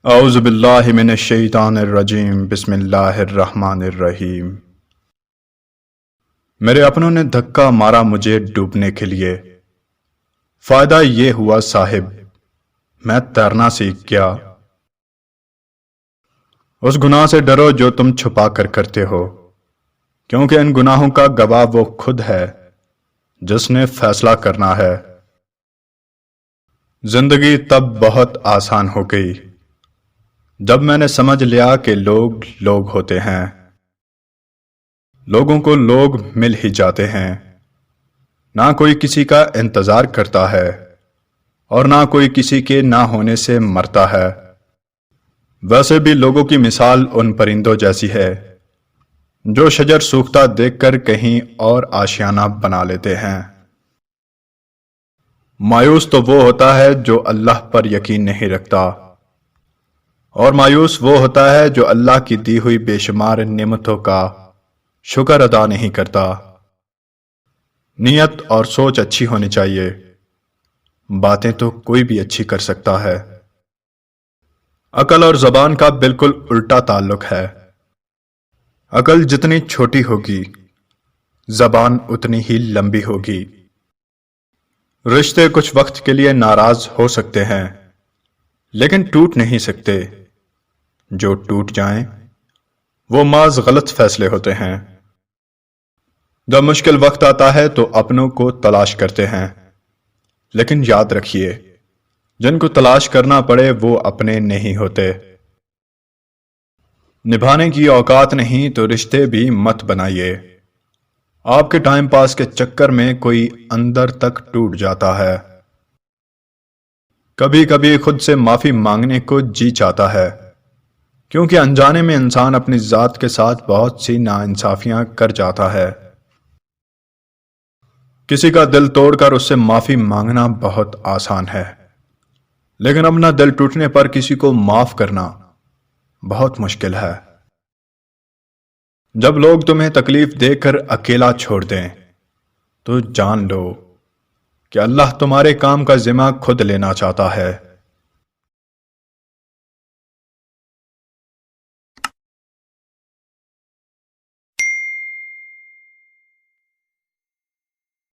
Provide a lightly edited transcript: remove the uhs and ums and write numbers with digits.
اعوذ باللہ من الشیطان الرجیم بسم اللہ الرحمن الرحیم۔ میرے اپنوں نے دھکا مارا مجھے ڈوبنے کے لیے، فائدہ یہ ہوا صاحب میں تیرنا سیکھ گیا۔ اس گناہ سے ڈرو جو تم چھپا کر کرتے ہو، کیونکہ ان گناہوں کا گواہ وہ خود ہے جس نے فیصلہ کرنا ہے۔ زندگی تب بہت آسان ہو گئی جب میں نے سمجھ لیا کہ لوگ لوگ ہوتے ہیں، لوگوں کو لوگ مل ہی جاتے ہیں، نہ کوئی کسی کا انتظار کرتا ہے اور نہ کوئی کسی کے نہ ہونے سے مرتا ہے۔ ویسے بھی لوگوں کی مثال ان پرندوں جیسی ہے جو شجر سوکھتا دیکھ کر کہیں اور آشیانہ بنا لیتے ہیں۔ مایوس تو وہ ہوتا ہے جو اللہ پر یقین نہیں رکھتا، اور مایوس وہ ہوتا ہے جو اللہ کی دی ہوئی بے شمار نعمتوں کا شکر ادا نہیں کرتا۔ نیت اور سوچ اچھی ہونی چاہیے، باتیں تو کوئی بھی اچھی کر سکتا ہے۔ عقل اور زبان کا بالکل الٹا تعلق ہے۔ عقل جتنی چھوٹی ہوگی، زبان اتنی ہی لمبی ہوگی۔ رشتے کچھ وقت کے لیے ناراض ہو سکتے ہیں، لیکن ٹوٹ نہیں سکتے۔ جو ٹوٹ جائیں وہ محض غلط فیصلے ہوتے ہیں۔ جب مشکل وقت آتا ہے تو اپنوں کو تلاش کرتے ہیں، لیکن یاد رکھیے جن کو تلاش کرنا پڑے وہ اپنے نہیں ہوتے۔ نبھانے کی اوقات نہیں تو رشتے بھی مت بنائیے۔ آپ کے ٹائم پاس کے چکر میں کوئی اندر تک ٹوٹ جاتا ہے۔ کبھی کبھی خود سے معافی مانگنے کو جی چاہتا ہے، کیونکہ انجانے میں انسان اپنی ذات کے ساتھ بہت سی ناانصافیاں کر جاتا ہے۔ کسی کا دل توڑ کر اس سے معافی مانگنا بہت آسان ہے، لیکن اپنا دل ٹوٹنے پر کسی کو معاف کرنا بہت مشکل ہے۔ جب لوگ تمہیں تکلیف دے کر اکیلا چھوڑ دیں تو جان لو کہ اللہ تمہارے کام کا ذمہ خود لینا چاہتا ہے۔